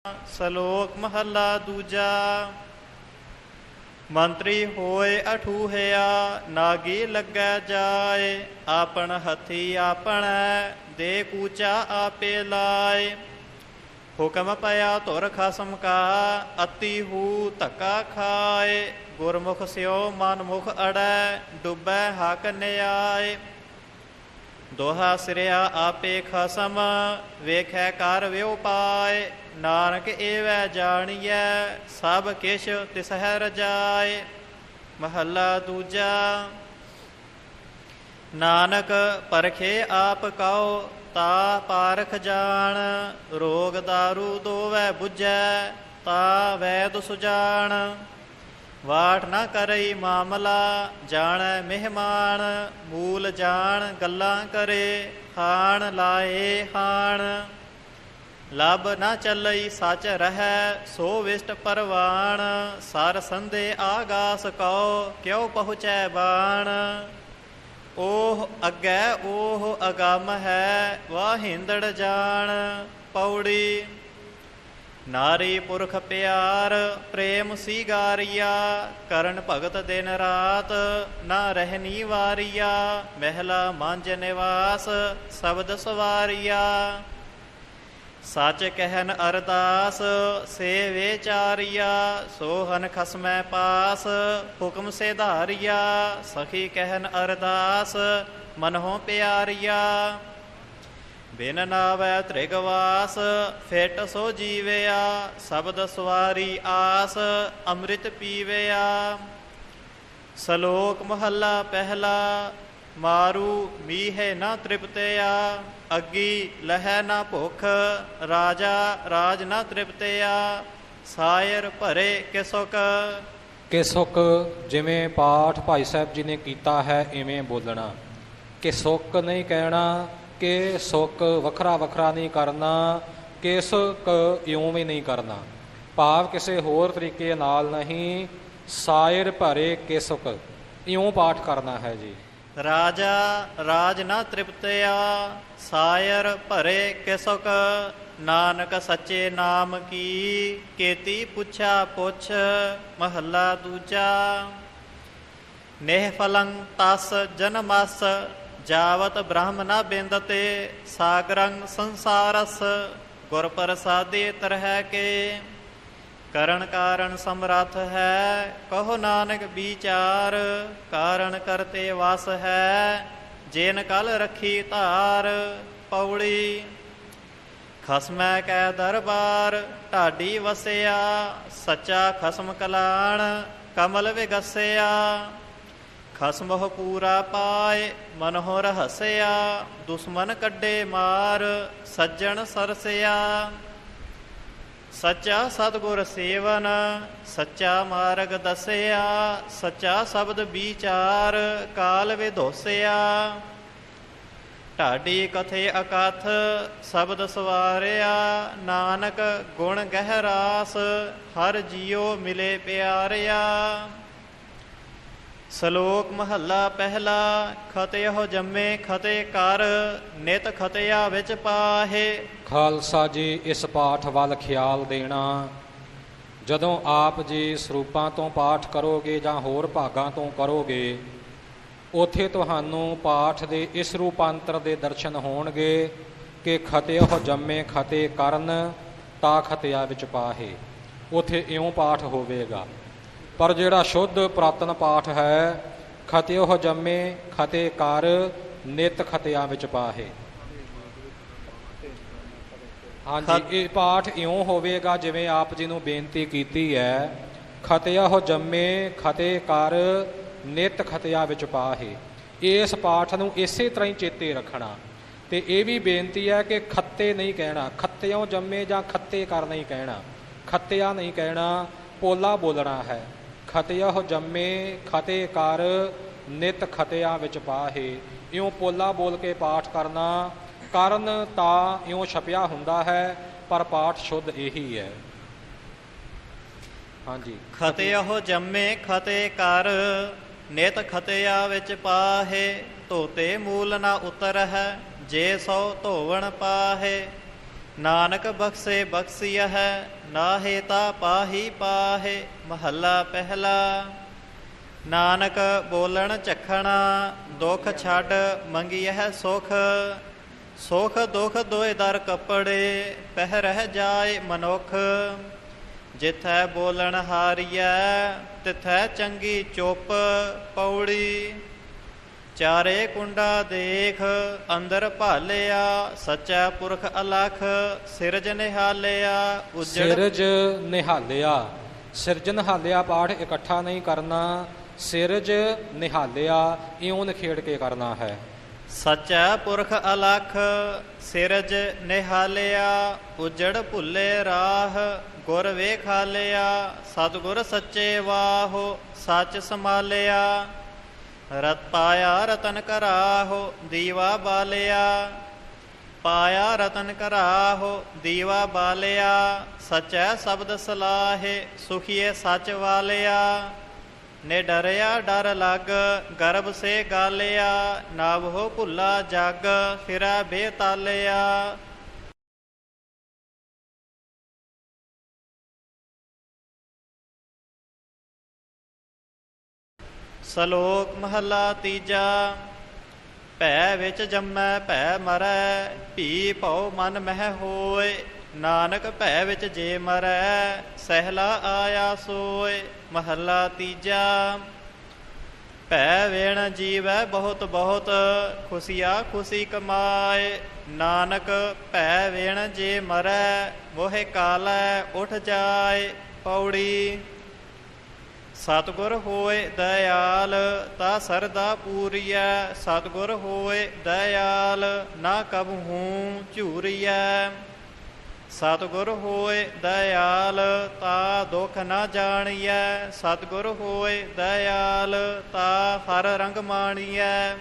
ਸਲੋਕ ਮਹੱਲਾ ਦੂਜਾ। ਮੰਤਰੀ ਹੋਏ ਅਠੂਹਿਆ, ਨਾਗੀ ਲੱਗੈ ਜਾਏ। ਆਪਣ ਹੱਥੀ ਆਪਣੈ, ਦੇ ਕੂਚਾ ਆਪੇ ਲਾਏ। ਹੁਕਮ ਪਿਆ ਧੁਰ ਖਸਮ ਕਾ, ਅਤੀ ਹੂ ਧੱਕਾ ਖਾਏ। ਗੁਰਮੁਖ ਸਿਓ ਮਨ ਮੁਖ ਅੜੈ, ਡੁੱਬੈ ਹਕ ਨਿਆਏ। ਦੋਹਾ ਸਿਰਿਆ ਆਪੇ ਖਸਮ, ਵੇਖੈ ਕਰ ਵਿਉ ਪਾਏ। ਨਾਨਕ ਏਵੈ ਜਾਣੀਐ, ਸਭ ਕਿਛ ਤਿਸਹਿ ਰਜਾਏ। ਮਹੱਲਾ ਦੂਜਾ। ਨਾਨਕ ਪਰਖੇ ਆਪ ਕਉ, ਤਾ ਪਾਰਖ ਜਾਣ। ਰੋਗ ਦਾਰੂ ਦੋਵੈ ਬੁਝੈ, ਤਾ ਵੈਦ ਸੁਜਾਨ। ਵਾਟ ਨਾ ਕਰਈ ਮਾਮਲਾ, ਜਾਣੈ ਮਹਿਮਾਨ। ਮੂਲ ਜਾਣ ਗੱਲਾਂ ਕਰੇ, ਹਾਣ ਲਾਏ ਹਾਣ। ਲੱਭ ਨਾ ਚੱਲਈ ਸੱਚ ਰਹੈ, ਸੋ ਵਿਸ਼ਟ ਪਰਵਾਣ। ਸਰ ਸੰਦੇ ਆਗਾਸ ਕਉ, ਕਿਉ ਪਹੁੰਚੈ ਬਾਣ। ਓਹ ਅੱਗੈ ਓਹ ਅਗੰਮ ਹੈ, ਵਾਹਿੰਦੜ ਜਾਣ। ਪੌੜੀ। ਨਾਰੀ ਪੁਰਖ ਪਿਆਰ, ਪ੍ਰੇਮ ਸੀਗਾਰੀਆ। ਕਰਨ ਭਗਤ ਦਿਨ ਰਾਤ, ਨਾ ਰਹਿਨੀ ਵਾਰੀਆ। ਮਹਿਲਾ ਮੰਜ ਨਿਵਾਸ, ਸ਼ਬਦ ਸਵਾਰੀਆ। ਸੱਚ ਕਹਿਨ ਅਰਦਾਸ, ਸੇ ਵਿਚਾਰੀਆ। ਸੋਹਨ ਖਸਮੈ ਪਾਸ, ਹੁਕਮ ਸਿਧਾਰੀਆ। ਸਖੀ ਕਹਿਨ ਅਰਦਾਸ, ਮਨਹੁ ਪਿਆਰੀਆ। ਬਿਨ ਨਾਵੈ ਤ੍ਰਿਗਵਾਸ, ਫਿਟ ਸੋ ਜੀਵਿਆ। ਸ਼ਬਦ ਸਵਾਰੀ ਆਸ, ਅੰਮ੍ਰਿਤ ਪੀਵਿਆ। ਸਲੋਕ ਮਹੱਲਾ ਪਹਿਲਾ। ਮਾਰੂ ਮੀਹੇ ਨਾ ਤ੍ਰਿਪਤਿਆ, ਅੱਗੀ ਲਹੈ ਨਾ ਭੁੱਖ। ਰਾਜਾ ਰਾਜ ਨਾ ਤ੍ਰਿਪਤਿਆ, ਸਾਇਰ ਭਰੇ ਕਿਸੁਕ। ਕਿਸੁਕ ਜਿਵੇਂ ਪਾਠ ਭਾਈ ਸਾਹਿਬ ਜੀ ਨੇ ਕੀਤਾ ਹੈ ਇਵੇਂ ਬੋਲਣਾ। ਕਿਸੁਕ ਨਹੀਂ ਕਹਿਣਾ, ਕਿ ਸੁੱਕ ਵੱਖਰਾ ਵੱਖਰਾ ਨਹੀਂ ਕਰਨਾ, ਕਿਸੁਕ ਇਉਂ ਵੀ ਨਹੀਂ ਕਰਨਾ। ਭਾਵ ਕਿਸੇ ਹੋਰ ਤਰੀਕੇ ਨਾਲ ਨਹੀਂ, ਸਾਇਰ ਭਰੇ ਕਿਸੁਕ ਇਉਂ ਪਾਠ ਕਰਨਾ ਹੈ ਜੀ। ਰਾਜਾ ਰਾਜ ਨਾ ਤ੍ਰਿਪਤਿਆ, ਸਾਇਰ ਭਰੇ ਕਿਸੁਕ। ਨਾਨਕ ਸੱਚੇ ਨਾਮ ਕੀ, ਕੇਤੀ ਪੁੱਛਾ ਪੁੱਛ। ਮਹੱਲਾ ਦੂਜਾ। ਨਿਹਫਲੰ ਤਸ ਜਨਮਸ, ਜਾਵਤ ਬ੍ਰਹਮ ਨਾ ਬਿੰਦਤੇ। ਸਾਗਰੰ ਸੰਸਾਰਸ, ਗੁਰ ਪ੍ਰਸਾਦੇ ਤਰਹਿ ਕੇ। ਕਰਨ ਕਾਰਨ ਸਮਰੱਥ ਹੈ, ਕਹੋ ਨਾਨਕ ਵਿਚਾਰ। ਕਾਰਨ ਕਰਤੇ ਵਸ ਹੈ, ਜਿਨ ਕਲ ਰੱਖੀ ਧਾਰ। ਪੌੜੀ। ਖਸਮੈ ਕੈ ਦਰਬਾਰ, ਢਾਡੀ ਵਸਿਆ। ਸੱਚਾ ਖਸਮ ਕਲਾਣ, ਕਮਲ ਵਿਗਸਿਆ। ਖਸਮਹੁ ਪੂਰਾ ਪਾਏ, ਮਨਹੁ ਰਹਸਿਆ। ਦੁਸ਼ਮਨ ਕੱਢੇ ਮਾਰ, ਸੱਜਣ ਸਰਸਿਆ। ਸੱਚਾ ਸਤਿਗੁਰ ਸੇਵਨ, ਸੱਚਾ ਮਾਰਗ ਦਸਿਆ। ਸੱਚਾ ਸ਼ਬਦ ਵਿਚਾਰ, ਕਾਲ ਵਿਧੋਸਿਆ। ਢਾਡੀ ਕਥੇ ਅਕਥ, ਸ਼ਬਦ ਸਵਾਰਿਆ। ਨਾਨਕ ਗੁਣ ਗਹਿਰਾਸ, ਹਰ ਜੀਉ ਮਿਲੇ ਪਿਆਰਿਆ। ਸਲੋਕ ਮਹੱਲਾ ਪਹਿਲਾ। ਖਤਿਓ ਜੰਮੇ ਖਤੇ ਕਰ, ਨਿਤ ਖਤਿਆ ਵਿੱਚ ਪਾਹੇ। ਖਾਲਸਾ ਜੀ ਇਸ ਪਾਠ ਵੱਲ ਖਿਆਲ ਦੇਣਾ। ਜਦੋਂ ਆਪ ਜੀ ਸਰੂਪਾਂ ਤੋਂ ਪਾਠ ਕਰੋਗੇ ਜਾਂ ਹੋਰ ਭਾਗਾਂ ਤੋਂ ਕਰੋਗੇ, ਉੱਥੇ ਤੁਹਾਨੂੰ ਪਾਠ ਦੇ ਇਸ ਰੂਪਾਂਤਰ ਦੇ ਦਰਸ਼ਨ ਹੋਣਗੇ ਕਿ ਖਤਿਓ ਜੰਮੇ ਖਤੇ ਕਰਨ, ਤਾ ਖਤਿਆ ਵਿੱਚ ਪਾਹੇ। ਉੱਥੇ ਇਉਂ ਪਾਠ ਹੋਵੇਗਾ। ਪਰ ਜਿਹੜਾ ਸ਼ੁੱਧ ਪੁਰਾਤਨ ਪਾਠ ਹੈ, ਖਤਿਓ ਜੰਮੇ ਖਤੇ ਕਰ, ਨਿਤ ਖਤਿਆਂ ਵਿੱਚ ਪਾਹੇ। ਹਾਂਜੀ, ਇਹ ਪਾਠ ਇਉਂ ਹੋਵੇਗਾ ਜਿਵੇਂ ਆਪ ਜੀ ਨੂੰ ਬੇਨਤੀ ਕੀਤੀ ਹੈ, ਖਤਿਓ ਜੰਮੇ ਖਤੇ ਕਰ, ਨਿਤ ਖਤਿਆਂ ਵਿੱਚ ਪਾਹੇ। ਇਸ ਪਾਠ ਨੂੰ ਇਸੇ ਤਰ੍ਹਾਂ ਹੀ ਚੇਤੇ ਰੱਖਣਾ। ਤੇ ਇਹ ਵੀ ਬੇਨਤੀ ਹੈ ਕਿ ਖੱਤੇ ਨਹੀਂ ਕਹਿਣਾ, ਖੱਤਿਓ ਜੰਮੇ ਜਾਂ ਖੱਤੇ ਕਰ ਨਹੀਂ ਕਹਿਣਾ, ਖੱਤਿਆ ਨਹੀਂ ਕਹਿਣਾ, ਪੋਲਾ ਬੋਲਣਾ ਹੈ। ਖਤਿਓ ਜੰਮੇ ਖਤੇ ਕਰ, ਨਿਤ ਖਤਿਆਂ ਵਿੱਚ ਪਾਹੇ। ਇਉਂ ਪੋਲਾ ਬੋਲ ਕੇ ਪਾਠ ਕਰਨਾ। ਕਰਨ ਤਾਂ ਇਉਂ ਛਪਿਆ ਹੁੰਦਾ ਹੈ, ਪਰ ਪਾਠ ਸ਼ੁੱਧ ਇਹੀ ਹੈ। ਹਾਂਜੀ। ਖਤਿਓ ਜੰਮੇ ਖਤੇ ਕਰ, ਨਿਤ ਖਤਿਆ ਵਿੱਚ ਪਾਹੇ। ਧੋਤੇ ਮੂਲ ਨਾ ਉਤਰ ਹੈ, ਜੇ ਸੋ ਧੋਵਣ ਪਾਹੇ। ਨਾਨਕ ਬਖਸ਼ੇ ਬਖਸ਼ੀਅਹ ਨਾਹੇ ਤਾ ਪਾਹੀ ਪਾਹੇ। ਮਹੱਲਾ ਪਹਿਲਾ। ਨਾਨਕ ਬੋਲਣ ਝਖਣਾ ਦੁੱਖ ਛੱਡ ਮੰਗੀਐ ਸੁਖ। ਸੁਖ ਦੁਖ ਦੋਇ ਦਰ ਕੱਪੜੇ ਪਹਿਰਹਿ ਜਾਏ ਮਨੁੱਖ। ਜਿਥੈ ਬੋਲਣ ਹਾਰੀਐ ਤਿਥੈ ਚੰਗੀ ਚੁੱਪ ਪੌੜੀ। ਚਾਰੇ ਕੁੰਡਾ ਦੇਖ ਅੰਦਰ ਭਾਲਿਆ ਸੱਚਾ ਪੁਰਖ ਅਲਖ। ਸਿਰਜ ਨਿਹਾਲਿਆ ਉਜੜ। ਸਿਰਜ ਨਿਹਾਲਿਆ, ਸਿਰਜ ਨਿਹਾਲਿਆ ਪਾਠ ਇਕੱਠਾ ਨਹੀਂ ਕਰਨਾ, ਸਿਰਜ ਨਿਹਾਲਿਆ ਇਉਂ ਨਿਖੇੜ ਕੇ ਕਰਨਾ ਹੈ। ਸੱਚਾ ਪੁਰਖ ਅਲਖ ਸਿਰਜ ਨਿਹਾਲਿਆ ਉਜੜ ਭੁੱਲੇ ਰਾਹ। ਗੁਰ ਵੇਖਾਲਿਆ ਸਤਿਗੁਰ ਸੱਚੇ ਵਾਹੋ ਸੱਚ ਸੰਭਾਲਿਆ। ਰਤ ਪਾਇਆ ਰਤਨ ਕਰਾਹੋ ਦੀਵਾ ਬਾਲਿਆ। ਪਾਇਆ ਰਤਨ ਕਰਾਹੋ ਦੀਵਾ ਬਾਲਿਆ। ਸਚੈ ਸ਼ਬਦ ਸਲਾਹੇ ਸੁਖੀਏ ਸੱਚ ਵਾਲਿਆ। ਨੇ ਡਰਿਆ ਡਰ ਲੱਗ ਗਰਭ ਸੇ ਗਾਲਿਆ। ਨਾਵਹੁ ਭੁੱਲਾ ਜਗ ਫਿਰੈ ਬੇਤਾਲਿਆ। ਸਲੋਕ ਮਹੱਲਾ ਤੀਜਾ। ਭੈ ਵਿੱਚ ਜੰਮੈ ਭੈ ਮਰੈ ਭੀ ਭਉ ਮਨ ਮਹਿ ਹੋਏ। ਨਾਨਕ ਭੈ ਵਿੱਚ ਜੇ ਮਰੈ ਸਹਿਲਾ ਆਇਆ ਸੋਏ। ਮਹੱਲਾ ਤੀਜਾ। ਭੈ ਵੇਣ ਜੀਵੈ ਬਹੁਤ ਬਹੁਤ ਖੁਸ਼ੀਆ ਖੁਸ਼ੀ ਕਮਾਏ। ਨਾਨਕ ਭੈ ਵੇਣ ਜੇ ਮਰੈ ਮੋਹਿ ਕਾਲੈ ਉਠ ਜਾਏ। ਪੌੜੀ। ਸਤਿਗੁਰ ਹੋਏ ਦਇਆਲ ਤਾ ਸਰਦਾ ਪੂਰੀਐ। ਸਤਿਗੁਰ ਹੋਏ ਦਇਆਲ ਨਾ ਕਬਹੂ ਝੂਰੀਐ। ਸਤਿਗੁਰ ਹੋਏ ਦਇਆਲ ਤਾ ਦੁਖ ਨਾ ਜਾਣੀਐ। ਸਤਿਗੁਰ ਹੋਏ ਦਇਆਲ ਤਾ ਹਰ ਰੰਗ ਮਾਣੀਐ।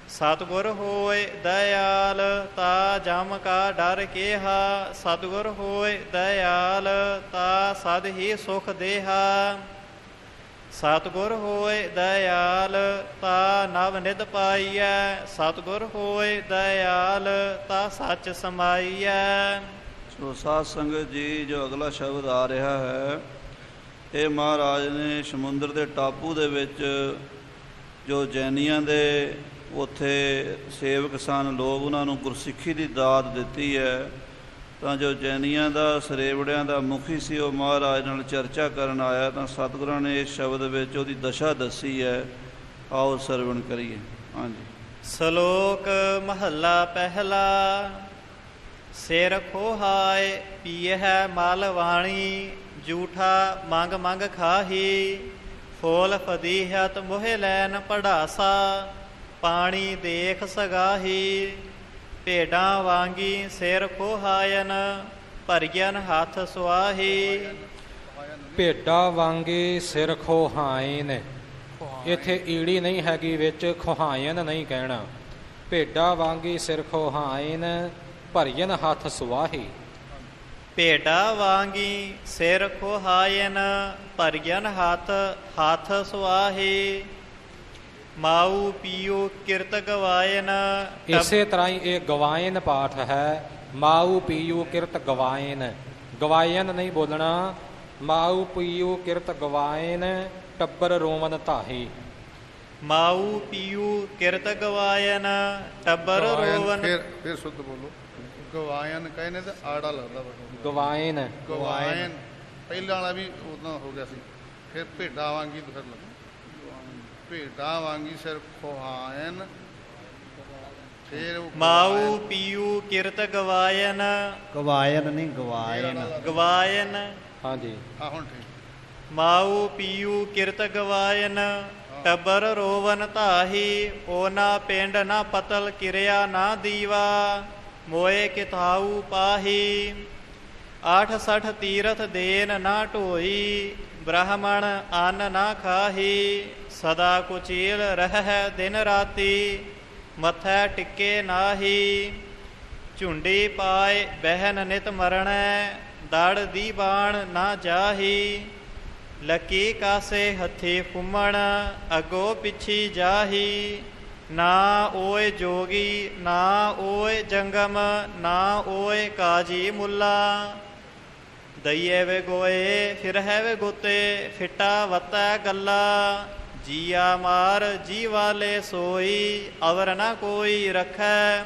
ਸਤਿਗੁਰ ਹੋਏ ਦਇਆਲ ਤਾ ਜਮ ਕਾ ਡਰ ਕੇਹਾ। ਸਤਿਗੁਰ ਹੋਏ ਦਇਆਲ ਤਾ ਸਦ ਹੀ ਸੁਖ ਦੇਹਾ। ਸਤਿਗੁਰ ਹੋਏ ਦਇਆਲ ਤਾ ਨਵ ਨਿਧ ਪਾਈਐ। ਸਤਿਗੁਰ ਹੋਏ ਦਇਆਲ ਤਾ ਸੱਚ ਸਮਾਈਐ। ਸੋ ਸਾਧ ਸੰਗਤ ਜੀ, ਜੋ ਅਗਲਾ ਸ਼ਬਦ ਆ ਰਿਹਾ ਹੈ, ਇਹ ਮਹਾਰਾਜ ਨੇ ਸਮੁੰਦਰ ਦੇ ਟਾਪੂ ਦੇ ਵਿੱਚ ਜੋ ਜੈਨੀਆਂ ਦੇ ਉੱਥੇ ਸੇਵਕ ਸਨ ਲੋਕ, ਉਹਨਾਂ ਨੂੰ ਗੁਰਸਿੱਖੀ ਦੀ ਦਾਤ ਦਿੱਤੀ ਹੈ। ਤਾਂ ਜੋ ਜੈਨੀਆਂ ਦਾ ਸਰੇਵੜਿਆਂ ਦਾ ਮੁਖੀ ਸੀ, ਉਹ ਮਹਾਰਾਜ ਨਾਲ ਚਰਚਾ ਕਰਨ ਆਇਆ। ਤਾਂ ਸਤਿਗੁਰਾਂ ਨੇ ਇਸ ਸ਼ਬਦ ਵਿੱਚ ਉਹਦੀ ਦਸ਼ਾ ਦੱਸੀ ਹੈ। ਆਓ ਸਰਵਣ ਕਰੀਏ। ਹਾਂਜੀ। ਸਲੋਕ ਮਹੱਲਾ ਪਹਿਲਾ। ਸਿਰ ਖੋਹਾਏ ਪੀਐ ਮਲ ਵਾਣੀ। ਜੂਠਾ ਮੰਗ ਮੰਗ ਖਾਹੀ। ਫੋਲ ਫਦੀਹਤ ਮੋਹਿ ਲੈਨ ਪੜਾਸਾ। ਪਾਣੀ ਦੇਖ ਸਗਾਹੀ। ਭੇਡਾਂ ਵਾਂਗੀ ਸਿਰ ਖੋਹਾਇਨ ਭਰੀਅਨ ਹੱਥ ਸੁਆਹੀ। ਭੇਡਾਂ ਵਾਂਗੇ ਸਿਰ ਖੋਹਾਇਨ, ਇੱਥੇ ਈੜੀ ਨਹੀਂ ਹੈਗੀ ਵਿੱਚ, ਖੋਹਾਇਨ ਨਹੀਂ ਕਹਿਣਾ। ਭੇਡਾਂ ਵਾਂਗੀ ਸਿਰ ਖੋਹਾਇਨ ਭਰੀਅਨ ਹੱਥ ਸੁਆਹੀ। ਭੇਡਾਂ ਵਾਂਗੀ ਸਿਰ ਖੋਹਾਇਨ ਭਰੀਅਨ ਹੱਥ ਸੁਆਹੀ। ਮਾਊ ਪੀਓ ਕਿਰਤ ਗਵਾਇਨ। ਇਸੇ ਤਰ੍ਹਾਂ ਹੀ ਇਹ ਗਵਾਇਨ ਪਾਠ ਹੈ। ਮਾਊ ਪੀਓ ਕਿਰਤ ਗਵਾਇਨ, ਗਵਾਇਨ ਨਹੀਂ ਬੋਲਣਾ। ਮਾਊ ਪੀਓ ਕਿਰਤ ਗਵਾਇਨ ਟੱਬਰ ਰੋਵਨ ਧਾਹੀ। ਮਾਊ ਪੀਊ ਕਿਰਤ ਗਵਾਇਨ ਟੱਬਰ ਰੋਵਨ। ਫਿਰ ਸ਼ੁੱਧ ਬੋਲੋ। ਗਵਾਇਨ ਕਹਿੰਦੇ ਤੇ ਆੜਾ ਲੱਗਦਾ। ਗਵਾਇਨ ਗਵਾਇਨ ਪਹਿਲਾਂ ਵਾਲਾ ਵੀ ਉਦੋਂ ਹੋ ਗਿਆ ਸੀ। ਫਿਰ ਭੇਡਾਂ ਵਾਂਗੀ ਫਿਰ ਲੱਗਾ। ਭੇਡਾਂ ਵਾਂਗੀ ਸਿਰ ਖੋਹਾਇਨ। ਫਿਰ ਮਾਊ ਪੀਊ ਕਿਰਤ ਗਵਾਇਨ। ਗਵਾਇਨ ਨਹੀਂ ਗਵਾਇਨ। ਗਵਾਇਨ। ਹਾਂਜੀ। ਹਾਂ ਹੁਣ ਠੀਕ। ਮਾਊ ਪੀਊ ਕਿਰਤ ਗਵਾਇਨ ਟੱਬਰ ਰੋਵਨ ਧਾਹੀ। ਓ ਨਾ ਪਿੰਡ ਨਾ ਪਤਲ ਕਿਰਿਆ ਨਾ ਦੀਵਾ। ਮੋਏ ਕਿਥਾਊ ਪਾਹੀ। 68 ਤੀਰਥ ਦੇਨ ਨਾ ਢੋਈ। ਬ੍ਰਾਹਮਣ ਅੰਨ ਨਾ ਖਾਹੀ। ਸਦਾ ਕੁਚੀਲ ਰਹਿ ਦਿਨ ਰਾਤੀ। ਮੱਥੈ ਟਿੱਕੇ ਨਾਹੀ। ਝੁੰਡੀ ਪਾਏ ਬਹਿਨ ਨਿਤ ਮਰਣੈ। ਦੜ ਦੀ ਬਾਣ ਨਾ ਜਾਹੀ। ਲੱਕੀ ਕਾਸੇ ਹੱਥੀ ਫੁੰਮਣ। ਅੱਗੋ ਪਿੱਛੀ ਜਾਹੀ। ਨਾ ਓਏ ਜੋਗੀ ਨਾ ਓਏ ਜੰਗਮ ਨਾ ਓਏ ਕਾਜੀ ਮੁੱਲਾ। ਦਈਏ ਵੇ ਗੋਏ ਫਿਰ ਹੈ ਵੇ ਗੋਤੇ ਫਿੱਟਾ ਵੱਤੈ ਗੱਲਾ। ਜੀਆ ਮਾਰ ਜੀ ਵਾਲੇ ਸੋਈ ਅਵਰ ਨਾ ਕੋਈ ਰੱਖੈ।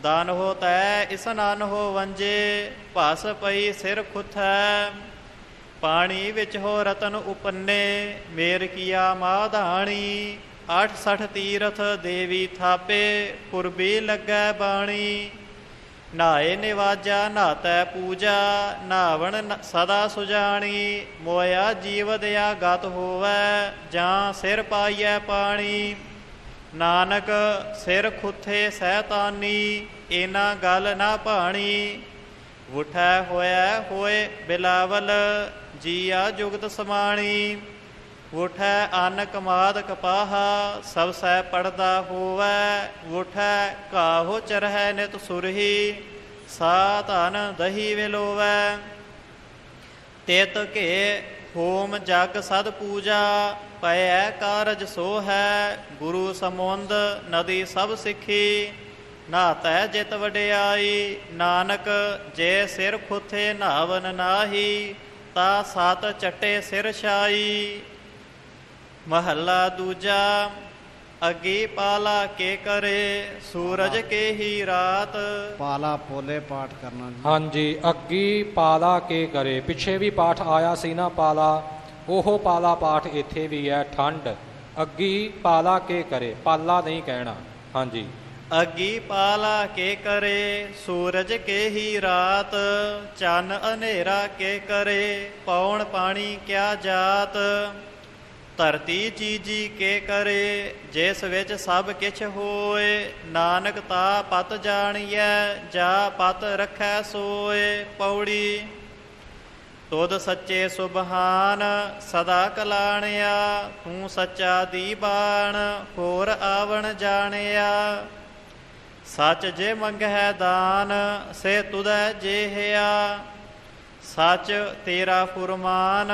ਦਾਨ ਹੋ ਤੈ ਇਸਨਾਨ ਹੋ ਵੰਜੇ ਭਸ ਪਈ ਸਿਰ ਖੁਥੈ। ਪਾਣੀ ਵਿੱਚ ਹੋ ਰਤਨ ਉਪੰਨੇ ਮੇਰ ਕੀਆ ਮਾਧਾਣੀ। 68 ਤੀਰਥ ਦੇਵੀ ਥਾਪੇ ਪੁਰਬੀ ਲੱਗੈ ਬਾਣੀ। ਨਾਏ ਨਿਵਾਜਾ ਨਾਤੈ ਪੂਜਾ ਨਾਵਣ ਸਦਾ ਸੁਜਾਣੀ। ਮੋਇਆ ਜੀਵ ਦਿਆ ਗਤ ਹੋਵੈ ਜਾਂ ਸਿਰ ਪਾਈਐ ਪਾਣੀ। ਨਾਨਕ ਸਿਰ ਖੁੱਥੇ ਸੈਤਾਨੀ ਇਹਨਾਂ ਗੱਲ ਨਾ ਭਾਣੀ। ਉਠੈ ਹੋਇਐ ਹੋਏ ਬਿਲਾਵਲ ਜੀਆ ਜੁਗਤ ਸਮਾਣੀ। ਉਠੈ ਅੰਨ ਕਮਾਦ ਕਪਾਹਾ ਸਭ ਸੈ ਪੜਦਾ ਹੋਵੈ। ਉਠੈ ਕਾਹੋ ਚਰਹਿ ਨਿਤ ਸੁਰਹੀ ਸਾ ਧਨ ਦਹੀ ਵਿਲੋਵੈ। ਤਿਤ ਕੇ ਹੋਮ ਜਗ ਸਦ ਪੂਜਾ ਪਇਐ ਕਾਰਜ ਸੋ ਹੈ। ਗੁਰੂ ਸਮੁੰਦ ਨਦੀ ਸਭ ਸਿੱਖੀ ਨਾਤੈ ਜਿਤ ਵਡਿਆਈ। ਨਾਨਕ ਜੇ ਸਿਰ ਖੁੱਥੇ ਨਾਵਨ ਨਾਹੀ ਤਾ ਸਤ ਚੱਟੇ ਸਿਰ ਛਾਈ। ਮਹੱਲਾ ਦੂਜਾ। ਅੱਗੀ ਪਾਲਾ ਕੇ ਕਰੇ ਸੂਰਜ ਕੇ ਹੀ ਰਾਤ। ਪਾਲਾ ਪੋਲੇ ਪਾਠ ਕਰਨਾ ਜੀ। ਹਾਂਜੀ, ਅੱਗੀ ਪਾਲਾ ਕੇ ਕਰੇ। ਪਿੱਛੇ ਵੀ ਪਾਠ ਆਇਆ ਸੀ ਨਾ ਪਾਲਾ, ਉਹ ਪਾਲਾ ਪਾਠ ਇੱਥੇ ਵੀ ਹੈ। ਠੰਡ ਅੱਗੀ ਪਾਲਾ ਕੇ ਕਰੇ, ਪਾਲਾ ਨਹੀਂ ਕਹਿਣਾ। ਹਾਂਜੀ। ਅੱਗੀ ਪਾਲਾ ਕੇ ਕਰੇ ਸੂਰਜ ਕੇ ਹੀ ਰਾਤ। ਚੰਨ ਹਨੇਰਾ ਕੇ ਕਰੇ ਪੌਣ ਪਾਣੀ ਕਿਆ ਜਾਤ। ਧਰਤੀ ਚੀਜੀ ਕੇ ਕਰੇ ਜਿਸ ਵਿੱਚ ਸਭ ਕਿਛ ਹੋਏ। ਨਾਨਕ ਤਾ ਪਤ ਜਾਣੀਐ ਜਾ ਪਤ ਰੱਖੈ ਸੋਏ। ਪੌੜੀ। ਤੁਧ ਸੱਚੇ ਸੁਬਹਾਨ ਸਦਾ ਕਲਾਣਿਆ। ਤੂੰ ਸੱਚਾ ਦੀਬਾਨ ਹੋਰ ਆਵਣ ਜਾਣਿਆ। ਸੱਚ ਜੇ ਮੰਗਹਿ ਦਾਨ ਸੇ ਤੁਧੈ ਜੇਹਿਆ। ਸੱਚ ਤੇਰਾ ਫੁਰਮਾਨ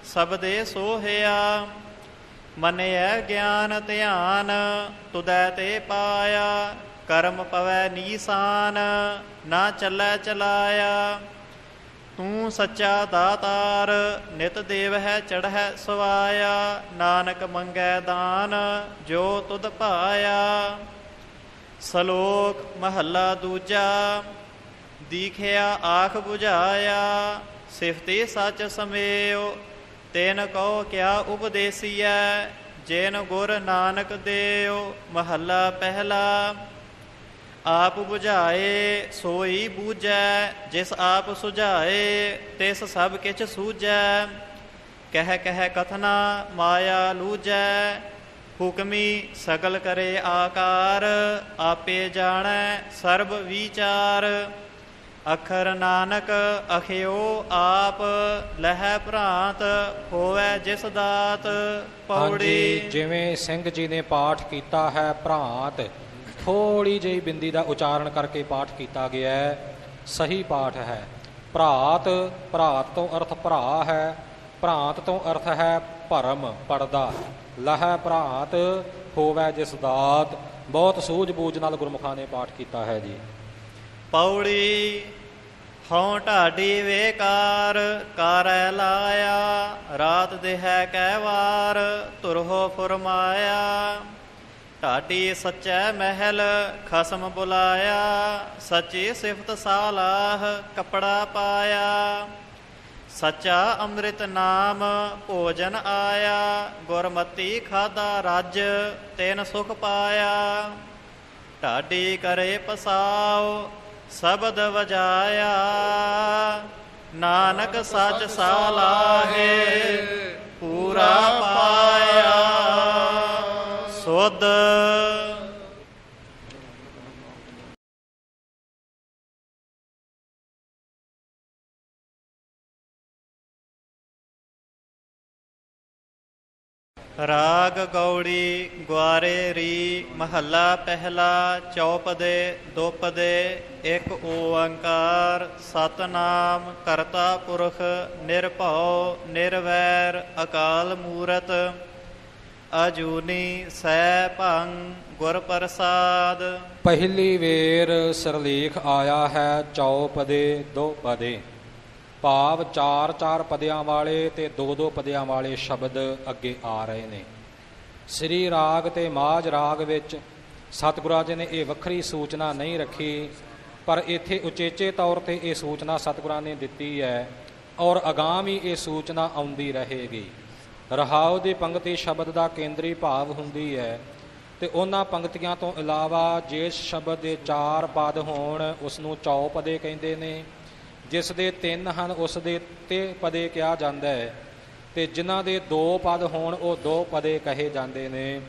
ਸਬਦੇ ਸੋਹਿਆ। ਮੰਨਿਐ ਗਿਆਨ ਧਿਆਨ ਤੁਧੈ ਤੇ ਪਾਇਆ। ਕਰਮ ਪਵੈ ਨੀਸਾਨ ਨਾ ਚੱਲੈ ਚਲਾਇਆ। ਤੂੰ ਸੱਚਾ ਦਾਤਾਰ ਨਿਤ ਦੇਵ ਹੈ ਚੜ੍ਹੈ ਸਵਾਇਆ। ਨਾਨਕ ਮੰਗੈ ਦਾਨ ਜੋ ਤੁਧ ਭਾਇਆ। ਸਲੋਕ ਮਹੱਲਾ ਦੂਜਾ। ਦੀਖਿਆ ਆਖ ਬੁਝਾਇਆ ਸਿਫਤੀ ਸੱਚ ਸਮੇਉ। ਤੈਨ ਕਉ ਕਿਆ ਉਪਦੇਸੀਐ ਜੈਨ ਗੁਰ ਨਾਨਕ ਦੇਉ। ਮਹੱਲਾ ਪਹਿਲਾ। ਆਪ ਬੁਝਾਏ ਸੋਈ ਬੂਝੈ ਜਿਸ ਆਪ ਸੁਝਾਏ ਤਿਸ ਸਭ ਕਿਛ ਸੂਝੈ। ਕਹਿ ਕਹਿ ਕਥਨਾ ਮਾਇਆ ਲੂਝੈ। ਹੁਕਮੀ ਸਗਲ ਕਰੇ ਆਕਾਰ ਆਪੇ ਜਾਣੈ ਸਰਬ ਵਿਚਾਰ। ਅਖਰ ਨਾਨਕ ਅਖਿਓ ਆਪ ਲਹੈ ਭ੍ਰਾਂਤ ਹੋਵੈ ਜਿਸ ਦਾਤ। ਪੌੜੀ। ਜਿਵੇਂ ਸਿੰਘ ਜੀ ਨੇ ਪਾਠ ਕੀਤਾ ਹੈ ਭ੍ਰਾਂਤ, ਥੋੜੀ ਜਿਹੀ ਬਿੰਦੀ ਦਾ ਉਚਾਰਨ ਕਰਕੇ ਪਾਠ ਕੀਤਾ ਗਿਆ ਹੈ, ਸਹੀ ਪਾਠ ਹੈ। ਭਰਾਤ, ਭਰਾਤ ਤੋਂ ਅਰਥ ਭਰਾ ਹੈ, ਭ੍ਰਾਂਤ ਤੋਂ ਅਰਥ ਹੈ ਭਰਮ ਪੜਦਾ। ਲਹੈ ਭਰਾਤ ਹੋਵੈ ਜਿਸ ਦਾਤ। ਬਹੁਤ ਸੂਝ ਬੂਝ ਨਾਲ ਗੁਰਮੁਖਾਂ ਨੇ ਪਾਠ ਕੀਤਾ ਹੈ ਜੀ। ਪੌੜੀ। ਹਉ ਢਾਡੀ ਵੇਕਾਰ ਕਰੈ ਲਾਇਆ। ਰਾਤ ਦੇਹੈ ਕੈ ਵਾਰ ਤੁਰਹੁ ਫੁਰਮਾਇਆ। ਢਾਡੀ ਸੱਚੈ ਮਹਿਲ ਖਸਮ ਬੁਲਾਇਆ। ਸੱਚੀ ਸਿਫਤ ਸਾਲਾਹ ਕੱਪੜਾ ਪਾਇਆ। ਸੱਚਾ ਅੰਮ੍ਰਿਤ ਨਾਮ ਭੋਜਨ ਆਇਆ। ਗੁਰਮਤੀ ਖਾਦਾ ਰੱਜ ਤੈਨ ਸੁਖ ਪਾਇਆ। ਢਾਡੀ ਕਰੇ ਪਸਾਉ ਸ਼ਬਦ ਵਜਾਇਆ। ਨਾਨਕ ਸੱਚ ਸਾਲਾਹੇ ਪੂਰਾ ਪਾਇਆ। ਸੁਧ। ਰਾਗ ਗੌੜੀ ਗੁਆਰੇ ਰੀ। ਮਹੱਲਾ ਪਹਿਲਾ। ਚੌਪਦੇ ਦੋਪਦੇ ਇੱਕ ਓੰਕਾਰ ਸਤਨਾਮ ਕਰਤਾ ਪੁਰਖ ਨਿਰਭਉ ਨਿਰਵੈਰ ਅਕਾਲ ਮੂਰਤ ਅਜੂਨੀ ਸੈ ਭੰ ਗੁਰ ਪ੍ਰਸਾਦ। ਪਹਿਲੀ ਵੇਰ ਸਿਰਲੇਖ ਆਇਆ ਹੈ ਚੌਪਦੇ ਦੋ ਪਦੇ, ਭਾਵ 4-4 ਪਦਿਆਂ ਵਾਲੇ ਤੇ 2-2 ਪਦਿਆਂ ਵਾਲੇ ਸ਼ਬਦ ਅੱਗੇ ਆ ਰਹੇ ਨੇ। ਸ੍ਰੀ ਰਾਗ ਤੇ ਮਾਝ ਰਾਗ ਵਿੱਚ ਸਤਿਗੁਰਾਂ ਜੀ ਨੇ ਇਹ ਵੱਖਰੀ ਸੂਚਨਾ ਨਹੀਂ ਰੱਖੀ, ਪਰ ਇੱਥੇ ਉਚੇਚੇ ਤੌਰ ਤੇ ਇਹ ਸੂਚਨਾ ਸਤਿਗੁਰਾਂ ਨੇ ਦਿੱਤੀ ਹੈ ਔਰ ਅਗਾਂਹ ਵੀ ਇਹ ਸੂਚਨਾ ਆਉਂਦੀ ਰਹੇਗੀ। ਰਹਾਉ ਦੀ ਪੰਗਤੀ ਸ਼ਬਦ ਦਾ ਕੇਂਦਰੀ ਭਾਵ ਹੁੰਦੀ ਹੈ ਤੇ ਉਹਨਾਂ ਪੰਗਤੀਆਂ ਤੋਂ ਇਲਾਵਾ ਜਿਸ ਸ਼ਬਦ ਦੇ 4 ਪਦ ਹੋਣ ਉਸ ਨੂੰ ਚੌਪਦੇ ਕਹਿੰਦੇ ਨੇ, ਜਿਸ ਦੇ 3 ਹਨ ਉਸ ਦੇ ਤੇ ਪਦੇ ਕਿਹਾ ਜਾਂਦਾ ਹੈ, ਤੇ ਜਿਨ੍ਹਾਂ ਦੇ 2 ਪਦ ਹੋਣ ਉਹ 2 ਪਦੇ ਕਹੇ ਜਾਂਦੇ ਨੇ।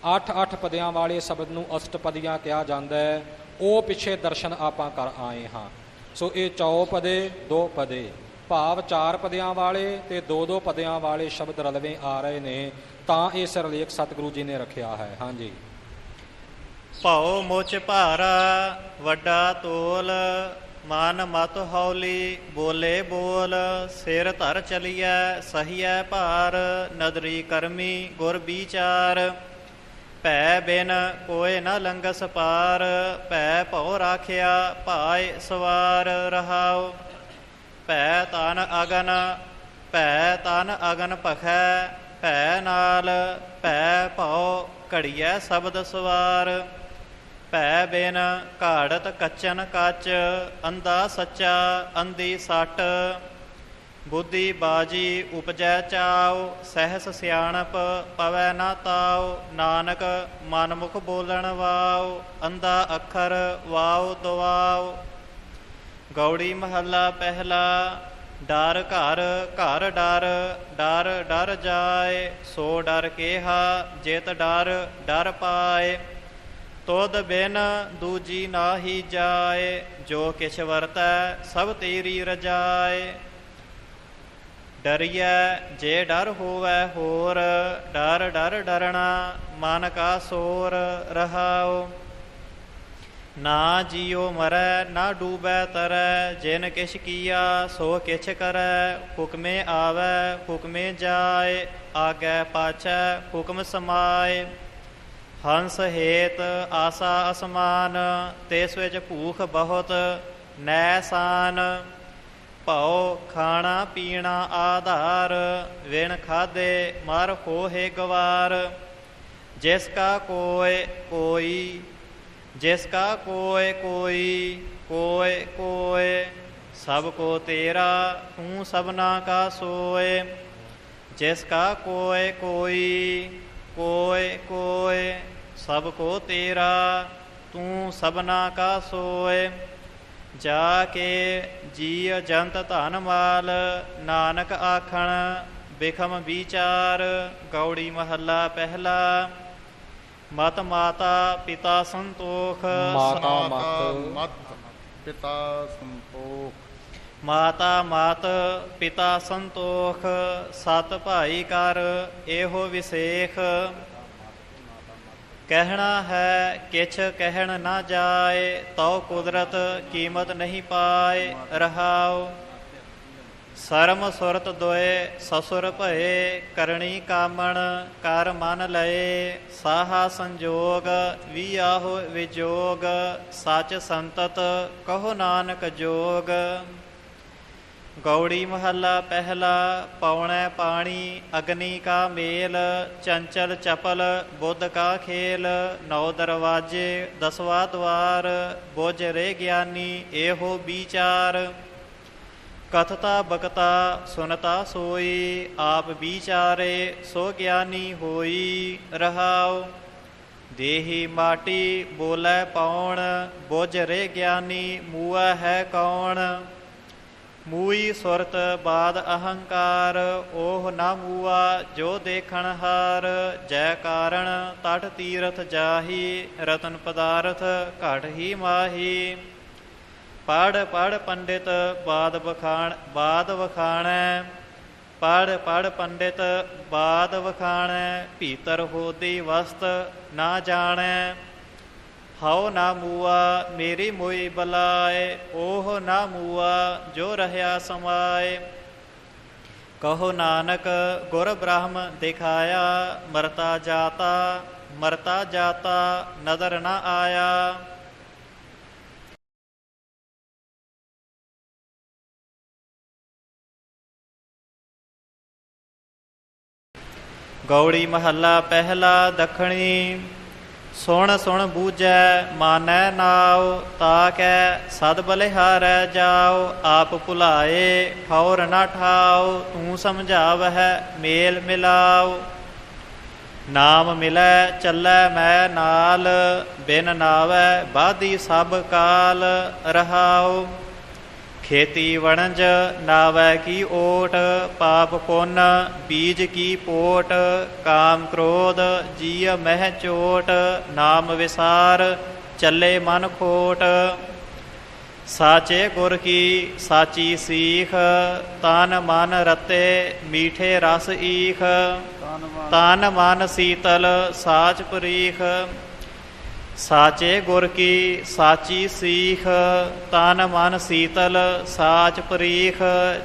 8-8 ਪਦਿਆਂ ਵਾਲੇ ਸ਼ਬਦ ਨੂੰ ਅਸ਼ਟਪਦੀਆਂ ਕਿਹਾ ਜਾਂਦਾ ਹੈ। ਉਹ ਪਿੱਛੇ ਦਰਸ਼ਨ ਆਪਾਂ ਕਰ ਆਏ ਹਾਂ। ਸੋ ਇਹ ਚੌਪਦੇ 2 ਪਦੇ, ਭਾਵ 4 ਪਦਿਆਂ ਵਾਲੇ ਤੇ 2-2 ਪਦਿਆਂ ਵਾਲੇ ਸ਼ਬਦ ਰਲਵੇਂ ਆ ਰਹੇ ਨੇ, ਤਾਂ ਇਹ ਸਿਰਲੇਖ ਸਤਿਗੁਰੂ ਜੀ ਨੇ ਰੱਖਿਆ ਹੈ। ਹਾਂਜੀ। ਭਉ ਮੁਚ ਭਾਰਾ ਵੱਡਾ ਤੋਲ, ਮਨ ਮਤ ਹੌਲੀ ਬੋਲੇ ਬੋਲ, ਸਿਰ ਧਰ ਚਲੀਐ ਸਹੀਐ ਭਾਰ, ਨਦਰੀ ਕਰਮੀ ਗੁਰ ਵਿਚਾਰ, ਭੈ ਬਿਨ ਕੋਇ ਨ ਲੰਘਸ ਪਾਰ, ਭੈ ਭਉ ਰਾਖਿਆ ਭਾਇ ਸਵਾਰ। ਰਹਾਉ ਭੈ ਤਨ ਅਗਨ ਭਖੈ, ਭੈ ਨਾਲ ਭੈ ਭਉ ਘੜੀਐ ਸ਼ਬਦ ਸਵਾਰ, ਭੈ ਬਿਨ ਘਾੜਤ ਕੱਚਨ ਕੱਚ, ਅੰਧਾ ਸੱਚਾ ਅੰਧੀ ਸੱਟ, ਬੁੱਧੀ ਬਾਜੀ ਉਪਜੈ ਚਾਉ, ਸਹਿਸ ਸਿਆਣਪ ਪਵੈ ਨਾ ਤਾਉ, ਨਾਨਕ ਮਨਮੁਖ ਬੋਲਣ ਵਾਉ, ਅੰਧਾ ਅੱਖਰ ਵਾਉ ਦਵਾਉ। ਗੌੜੀ ਮਹੱਲਾ ਪਹਿਲਾ। ਡਰ ਘਰ ਘਰ ਡਰ, ਡਰ ਡਰ ਜਾਏ, ਸੋ ਡਰ ਕੇਹਾ ਜਿਤ ਡਰ ਡਰ ਪਾਏ, ਤੁਧ ਬਿਨ ਦੂਜੀ ਨਾਹੀ ਜਾਏ, ਜੋ ਕਿਛ ਵਰਤੈ ਸਭ ਤੇਰੀ ਰਜਾਏ। ਡਰੀਐ ਜੇ ਡਰ ਹੋਵੈ ਹੋਰ, ਡਰ ਡਰ ਡਰਣਾ ਮਨ ਕਾ ਸੋਰ। ਰਹਾਉ ਨਾ ਜੀਉ ਮਰੈ ਨਾ ਡੂਬੈ ਤਰੈ, ਜਿਨ ਕਿਛ ਕੀਆ ਸੋ ਕਿਛ ਕਰੈ, ਹੁਕਮੇ ਆਵੈ ਹੁਕਮੇ ਜਾਏ, ਆਗੈ ਪਾਛੈ ਹੁਕਮ ਸਮਾਏ। ਹੰਸ ਹੇਤ ਆਸਾ ਅਸਮਾਨ, ਤਿਸ ਵਿੱਚ ਭੂਖ ਬਹੁਤ ਨੈਸਾਨ, ਭਉ ਖਾਣਾ ਪੀਣਾ ਆਧਾਰ, ਵਿਣ ਖਾਧੇ ਮਰ ਹੋਏ ਗਵਾਰ। ਜਿਸ ਕਾ ਕੋਇ ਕੋਈ, ਜਿਸ ਕਾ ਕੋਇ ਕੋਈ, ਕੋਇ ਕੋਇ, ਸਭ ਕੋ ਤੇਰਾ ਤੂੰ ਸਭਨਾ ਕਾ ਸੋਏ। ਜਿਸ ਕਾ ਕੋਇ ਕੋਈ, ਕੋਇ ਕੋਇ, ਸਭ ਕੋ ਤੇਰਾ ਤੂੰ ਸਭਨਾ ਕਾ ਸੋਏ। ਜਾ ਕੇ ਜੀਅ ਜੰਤ ਧਨ ਮਾਲ, ਨਾਨਕ ਆਖਣ ਬਿਖਮ ਵਿਚਾਰ। ਗੌੜੀ ਮਹੱਲਾ ਪਹਿਲਾ। ਮਤ ਮਾਤਾ ਪਿਤਾ ਸੰਤੋਖ, ਮਤ ਪਿਤਾ ਸੰਤੋਖ, ਮਾਤਾ ਮਾਤ ਪਿਤਾ ਸੰਤੋਖ, ਸਤ ਭਾਈ ਕਰ ਇਹੋ ਵਿਸੇਖ। ਕਹਿਣਾ ਹੈ ਕਿਛ ਕਹਿਣ ਨਾ ਜਾਏ, ਤਉ ਕੁਦਰਤ ਕੀਮਤ ਨਹੀਂ ਪਾਏ। ਰਹਾਉ ਸਰਮ ਸੁਰਤ ਦੋਏ ਸਸੁਰ ਭਏ, ਕਰਣੀ ਕਾਮਣ ਕਰ ਮਨ ਲਏ। ਸਾਹਾ ਸੰਜੋਗ ਵਿਆਹੋ ਵਿਜੋਗ, ਸਚ ਸੰਤਤ ਕਹੋ ਨਾਨਕ ਜੋਗ। ਗੌੜੀ ਮਹੱਲਾ ਪਹਿਲਾ। ਪੌਣੈ ਪਾਣੀ ਅਗਨੀ ਕਾ ਮੇਲ, ਚੰਚਲ ਚਪਲ ਬੁੱਧ ਕਾ ਖੇਲ। 9 ਦਰਵਾਜੇ 10ਵਾਂ ਦਵਾਰ, ਬੁਝ ਰੇ ਗਿਆਨੀ ਇਹੋ ਵਿਚਾਰ। ਕਥਤਾ ਬਕਤਾ ਸੁਨਤਾ ਸੋਈ, ਆਪ ਵਿਚਾਰੇ ਸੋ ਗਿਆਨੀ ਹੋਈ। ਰਹਾਉ ਦੇਹੀ ਮਾਟੀ ਬੋਲੇ ਪੌਣ, ਬੁਝ ਰੇ ਗਿਆਨੀ ਮੂਆ ਹੈ ਕੌਣ। ਮੂਈ ਸੁਰਤ ਬਾਦ ਅਹੰਕਾਰ, ਉਹ ਨਾ ਮੂਆ ਜੋ ਦੇਖਣ ਹਾਰ। ਜੈ ਕਾਰਣ ਤਟ ਤੀਰਥ ਜਾਹੀ, ਰਤਨ ਪਦਾਰਥ ਘਟ ਹੀ ਮਾਹੀ। ਪੜ੍ਹ ਪੜ੍ਹ ਪੰਡਿਤ ਬਾਦ ਵਖਾਣੈ, ਪੜ੍ਹ ਪੜ੍ਹ ਪੰਡਿਤ ਬਾਦ ਵਖਾਣੈ। ਭੀਤਰ ਹੋਦੀ ਵਸਤ ਨਾ ਜਾਣੈ, ਹਉ ਨਾ ਮੂਆ ਮੇਰੀ ਮੋਈ ਬਲਾਏ। ਉਹ ਨਾ ਮੂਆ ਜੋ ਰਹਿਆ ਸਮਾਏ। ਕਹੋ ਨਾਨਕ ਗੁਰ ਬ੍ਰਹਮ ਦਿਖਾਇਆ, ਮਰਤਾ ਜਾਤਾ ਨਦਰ ਨ ਆਇਆ। ਗੌੜੀ ਮਹੱਲਾ ਪਹਿਲਾ ਦੱਖਣੀ। ਸੁਣ ਸੁਣ ਬੂਝੈ ਮਾਨੈ ਨਾਉ, ਤਾਕੈ ਸਦ ਬਲਿਹਾਰੈ ਜਾਉ। ਆਪ ਭੁਲਾਏ ਠੌਰ ਨਾ ਠਾਉ, ਤੂੰ ਸਮਝਾਵਹਿ ਮੇਲ ਮਿਲਾਉ। ਨਾਮ ਮਿਲੈ ਚੱਲੈ ਮੈਂ ਨਾਲ, ਬਿਨ ਨਾਵੈ ਬਾਧੀ ਸਭ ਕਾਲ ਰਹਾਉ। ਖੇਤੀ ਵਣਜ ਨਾਵੈ ਕੀ ਓਟ, ਪਾਪ ਪੁੰਨ ਬੀਜ ਕੀ ਪੋਟ। ਕਾਮ ਕ੍ਰੋਧ ਜੀਅ ਮਹਿ ਚੋਟ, ਨਾਮ ਵਿਸਾਰ ਚੱਲੇ ਮਨ ਖੋਟ। ਸਾਚੇ ਗੁਰ ਕੀ ਸਾਚੀ ਸੀਖ, ਤਨ ਮਨ ਰਤੇ ਮੀਠੇ ਰਸ ਈਖ। ਤਨ ਮਨ ਸੀਤਲ ਸਾਚ ਪਰੀਖ, ਸਾਚੇ ਗੁਰ ਕੀ ਸਾਚੀ ਸੀਖ। ਤਨ ਮਨ ਸੀਤਲ ਸਾਚ ਪਰੀਖ,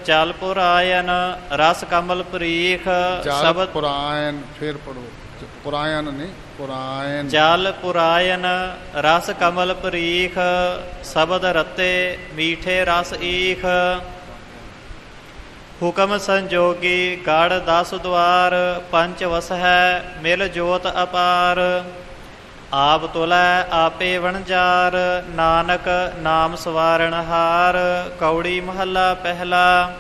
ਜਲ ਪੁਰਾਇਨ ਰਸ ਕਮਲ ਪਰੀਖ। ਜਲ ਪੁਰਾਇਨ, ਫਿਰ ਪੜੋ, ਪੁਰਾਇਨ ਨਹੀਂ ਪੁਰਾਇਨ। ਜਲ ਪੁਰਾਇਨ ਰਸ ਕਮਲ ਪਰੀਖ, ਸ਼ਬਦ ਰਤੇ ਮੀਠੇ ਰਸ ਈਖ। ਹੁਕਮ ਸੰਜੋਗੀ ਗੜ 10 ਦੁਆਰ, ਪੰਚ ਵਸਹਿ ਮਿਲ ਜੋਤ ਅਪਾਰ। ਆਪ ਤੁਲੈ ਆਪੇ ਵਣਜਾਰ, ਨਾਨਕ ਨਾਮ ਸਵਾਰਨ ਹਾਰ। ਕੌੜੀ ਮਹੱਲਾ ਪਹਿਲਾ।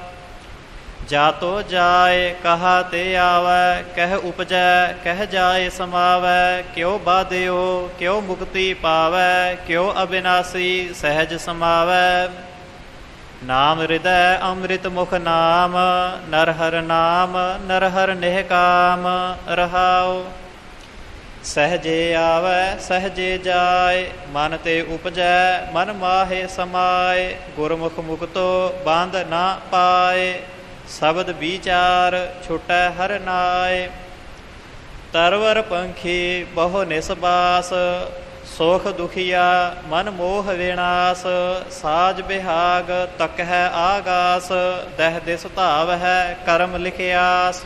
ਜਾਤੋ ਜਾਏ ਕਹਾ ਤੇ ਆਵੈ, ਕਹਿ ਉਪਜੈ ਕਹਿ ਜਾਏ ਸਮਾਵੈ। ਕਿਉ ਬਾਧਿਓ ਕਿਉ ਮੁਕਤੀ ਪਾਵੈ, ਕਿਉ ਅਬਿਨਾਸੀ ਸਹਿਜ ਸਮਾਵੈ। ਨਾਮ ਹਿਰਦੈ ਅੰਮ੍ਰਿਤ ਮੁਖ ਨਾਮ, ਨਰ ਹਰ ਨਾਮ ਨਰ ਹਰ ਨਿਹ ਕਾਮ ਰਹਾਉ। ਸਹਜੇ ਆਵੈ ਸਹਜੇ ਜਾਏ, ਮਨ ਤੇ ਉਪਜੈ ਮਨ ਮਾਹੇ ਸਮਾਏ। ਗੁਰਮੁਖ ਮੁਕਤੋ ਬੰਧ ਨਾ ਪਾਏ, ਸ਼ਬਦ ਵਿਚਾਰ ਛੁਟੈ ਹਰ ਨਾਏ। ਤਰਵਰ ਪੰਖੀ ਬਹੁ ਨਿਸਬਾਸ, ਸੁਖ ਦੁਖੀਆ ਮਨ ਮੋਹ ਵਿਨਾਸ਼। ਸਾਜ ਬਿਹਾਗ ਤਕਹਿ ਆਗਾਸ, ਦਹਿ ਦਿਸ ਧਾਵ ਹੈ ਕਰਮ ਲਿਖਿਆਸ।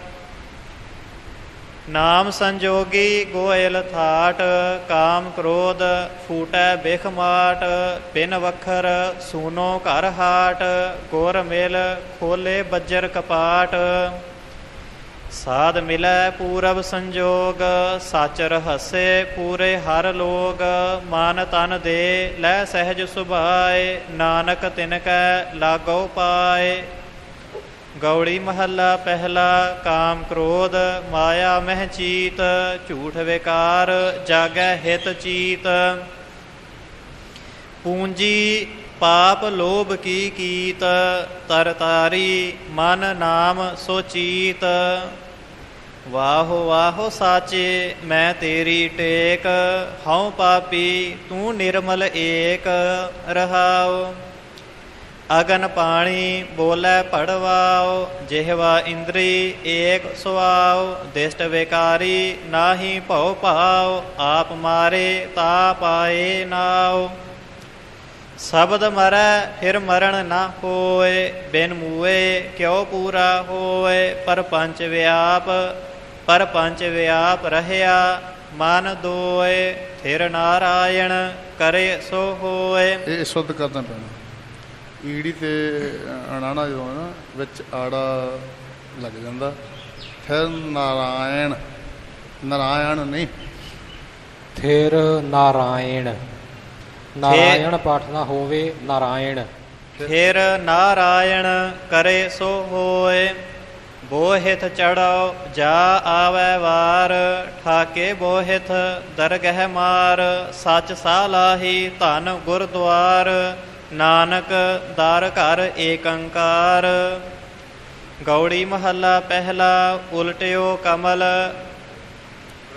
ਨਾਮ ਸੰਜੋਗੀ ਗੋਇਲ ਥਾਟ, ਕਾਮ ਕ੍ਰੋਧ ਫੂਟੈ ਬਿਖ ਮਾਟ। ਬਿਨ ਵਖਰ ਸੂਨੋ ਘਰ ਹਾਟ, ਗੁਰ ਮਿਲ ਖੋਲੇ ਬੱਜਰ ਕਪਾਟ। ਸਾਧ ਮਿਲੈ ਪੂਰਬ ਸੰਜੋਗ, ਸਚ ਰਹੱਸੇ ਪੂਰੇ ਹਰ ਲੋਗ। ਮਨ ਤਨ ਦੇ ਲੈ ਸਹਿਜ ਸੁਭਾਏ, ਨਾਨਕ ਤਿਨ ਕੈ ਲਾਗੋ ਪਾਏ। ਗੌੜੀ ਮਹੱਲਾ ਪਹਿਲਾ। ਕਾਮ ਕ੍ਰੋਧ ਮਾਇਆ ਮਹਿ ਚੀਤ, ਝੂਠ ਵਿਕਾਰ ਜਾਗੈ ਹਿਤ ਚੀਤ। ਪੂੰਜੀ ਪਾਪ ਲੋਭ ਕੀ ਕੀਤ, ਤਰਤਾਰੀ ਮਨ ਨਾਮ ਸੋਚੀਤ। ਵਾਹੋ ਵਾਹੋ ਸਾਚੇ ਮੈਂ ਤੇਰੀ ਟੇਕ, ਹਉ ਪਾਪੀ ਤੂੰ ਨਿਰਮਲ ਏਕ ਰਹਾਉ। ਅਗਨ ਪਾਣੀ ਬੋਲੇ ਪੜਵਾਓ, ਜਿਹਵਾ ਇੰਦਰੀ ਏਕ ਸੁਆਓ। ਦਿਸ਼ਟ ਵਿਕਾਰੀ ਨਾਹੀ ਭਉ ਭਾਉ, ਆਪ ਮਾਰੇ ਤਾ ਪਾਏ ਨਾਉ। ਸ਼ਬਦ ਮਰੈ ਫਿਰ ਮਰਨ ਨਾ ਹੋਏ, ਬਿਨ ਮੂਏ ਕਿਉ ਪੂਰਾ ਹੋਏ। ਪਰਪੰਚ ਵਿਆਪ ਰਹਿਆ ਮਨ ਦੋਏ, ਥਿਰ ਨਾਰਾਇਣ ਕਰੇ ਸੋ ਹੋਏ। ਇਹ ਸ਼ੁੱਧ ਕਰਨਾ ਪੈਣਾ। ਈੜੀ ਤੇ ਅਣਾਣਾ ਜਦੋਂ ਹੈ ਨਾ ਵਿੱਚ ਆੜਾ ਲੱਗ ਜਾਂਦਾ। ਫਿਰ ਨਾਰਾਇਣ, ਨਾਰਾਇਣ ਨਹੀਂ, ਥਿਰ ਨਾਰਾਇਣ। ਨਾਰਾਇਣ ਪਾਠ ਨਾ ਹੋਵੇ, ਨਾਰਾਇਣ। ਫਿਰ ਨਾਰਾਇਣ ਕਰੇ ਸੋ ਹੋਏ। ਬੋਹਿਥ ਚੜਾਓ ਜਾ ਆਵੈ ਵਾਰ, ਠਾਕੇ ਬੋਹਿਥ ਦਰਗਹਿ ਮਾਰ। ਸੱਚ ਸਾਲਾਹੀ ਧਨ ਗੁਰਦੁਆਰ, ਨਾਨਕ ਦਰ ਘਰ ਏਕੰਕਾਰ। ਗੌੜੀ ਮਹੱਲਾ ਪਹਿਲਾ।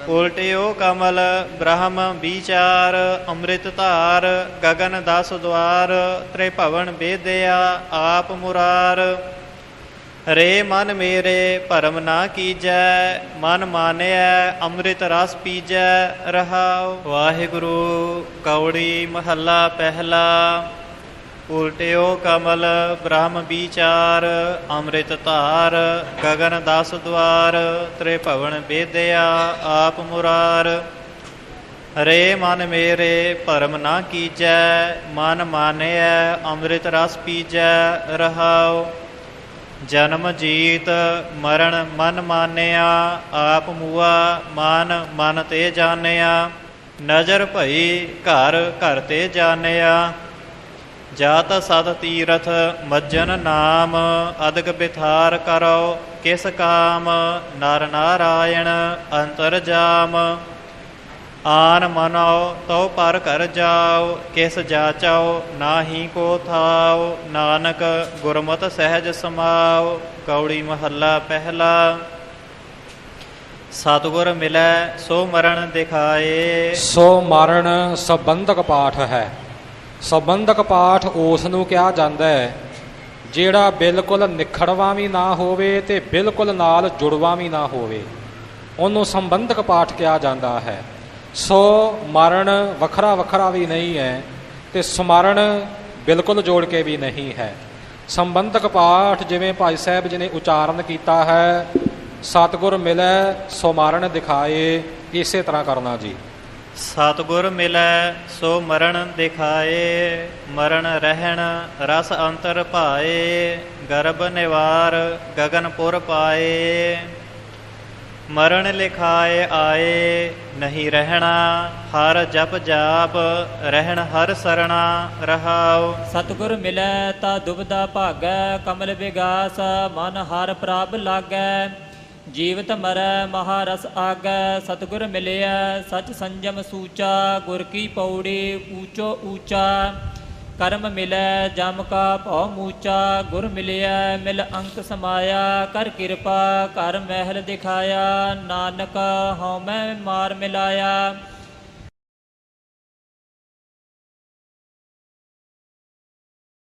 ਉਲਟਿਓ ਕਮਲ ਬ੍ਰਹਮ ਵਿਚਾਰ। ਅੰਮ੍ਰਿਤ ਧਾਰ ਗਗਨ 10 ਦੁਆਰ, ਤ੍ਰਿਭਵਨ ਬੇਦਿਆ ਆਪ ਮੁਰਾਰ। ਰੇ ਮਨ ਮੇਰੇ ਭਰਮ ਨਾ ਕੀਜੈ, ਮਨ ਮਾਨਿਐ ਅੰਮ੍ਰਿਤ ਰਸ ਪੀਜੈ ਰਹਾਉ। ਵਾਹਿਗੁਰੂ। ਕੌੜੀ ਮਹੱਲਾ ਪਹਿਲਾ। ਉਲਟਿਓ ਕਮਲ ਬ੍ਰਹਮ ਵਿਚਾਰ ਅੰਮ੍ਰਿਤ ਧਾਰ ਗਗਨ 10 ਦਵਾਰ ਤ੍ਰਿਭਵਨ ਬੇਦਿਆ ਆਪ ਮੁਰਾਰ। ਰੇ ਮਨ ਮੇਰੇ ਭਰਮ ਨਾ ਕੀਜੈ ਮਨ ਮਾਨਿਐ ਅੰਮ੍ਰਿਤ ਰਸ ਪੀਜੈ ਰਹਾਉ। ਜਨਮ ਜੀਤ ਮਰਨ ਮਨ ਮਾਨਿਆ ਆਪ ਮੂਆ ਮਨ ਮਨ ਤੇ ਜਾਣਿਆ। ਨਜ਼ਰ ਭਈ ਘਰ ਘਰ ਤੇ ਜਾਣਿਆ। ਜਾਤ ਸਤ ਤੀਰਥ ਮੱਜਨ ਨਾਮ ਅਦਕ ਬਿਥਾਰ ਕਰੋ ਕਿਸ ਕਾਮ। ਨਰ ਨਾਰਾਇਣ ਅੰਤਰ ਜਾਮ ਆਨ ਮਨੋ ਤਉ ਪਰ ਕਰ ਜਾਓ ਕਿਸ ਜਾਚਾਓ ਨਾਹੀ ਕੋ ਥਾਓ। ਨਾਨਕ ਗੁਰਮਤਿ ਸਹਿਜ ਸਮਾਓ। ਕੌੜੀ ਮਹੱਲਾ ਪਹਿਲਾ। ਸਤਿਗੁਰ ਮਿਲੈ ਸੋ ਮਰਨ ਦਿਖਾਏ। ਸੋ ਮਰਨ ਸੰਬੰਧਕ ਪਾਠ ਹੈ। ਸੰਬੰਧਕ ਪਾਠ ਉਸ ਨੂੰ ਕਿਹਾ ਜਾਂਦਾ ਹੈ ਜਿਹੜਾ ਬਿਲਕੁਲ ਨਿਖੜਵਾ ਵੀ ਨਾ ਹੋਵੇ ਤੇ ਬਿਲਕੁਲ ਨਾਲ ਜੁੜਵਾ ਵੀ ਨਾ ਹੋਵੇ, ਉਹਨੂੰ ਸੰਬੰਧਕ ਪਾਠ ਕਿਹਾ ਜਾਂਦਾ ਹੈ। ਸੋ ਮਰਨ ਵੱਖਰਾ ਵੱਖਰਾ ਵੀ ਨਹੀਂ ਹੈ ਤੇ ਸਮਰਨ ਬਿਲਕੁਲ ਜੋੜ ਕੇ ਵੀ ਨਹੀਂ ਹੈ। ਸੰਬੰਧਕ ਪਾਠ ਜਿਵੇਂ ਭਾਈ ਸਾਹਿਬ ਜੀ ਨੇ ਉਚਾਰਨ ਕੀਤਾ ਹੈ, ਸਤਿਗੁਰ ਮਿਲੈ ਸੋ ਮਰਨ ਦਿਖਾਏ, ਇਸੇ ਤਰ੍ਹਾਂ ਕਰਨਾ ਜੀ। ਸਤਿਗੁਰ ਮਿਲੈ ਸੋ ਮਰਨ ਦਿਖਾਏ ਮਰਨ ਰਹਿਣ ਰਸ ਅੰਤਰ ਭਾਏ। ਗਰਭ ਨਿਵਾਰ ਗਗਨਪੁਰ ਪਾਏ ਮਰਨ ਲਿਖਾਏ ਆਏ ਨਹੀਂ ਰਹਿਣਾ। ਹਰ ਜਪ ਜਾਪ ਰਹਿਣ ਹਰ ਸਰਣਾ ਰਹਾਉ। ਸਤਿਗੁਰ ਮਿਲੈ ਤਾ ਦੁਬਦਾ ਭਾਗੈ ਕਮਲ ਵਿਗਾਸ ਮਨ ਹਰ ਪ੍ਰਭ ਲਾਗੈ। ਜੀਵਤ ਮਰੈ ਮਹਾਰਸ ਆਗੈ ਸਤਿਗੁਰ ਮਿਲਿਆ ਸਚ ਸੰਜਮ ਸੂਚਾ। ਗੁਰ ਕੀ ਪੌੜੀ ਊਚੋ ਊਚਾ ਕਰਮ ਮਿਲੈ ਜਮ ਕਾ ਭਉ ਮੂਚਾ। ਗੁਰ ਮਿਲਿਆ ਮਿਲ ਅੰਕ ਸਮਾਇਆ ਕਰ ਕਿਰਪਾ ਘਰ ਮਹਿਲ ਦਿਖਾਇਆ। ਨਾਨਕ ਹਉ ਮੈਂ ਮਾਰ ਮਿਲਾਇਆ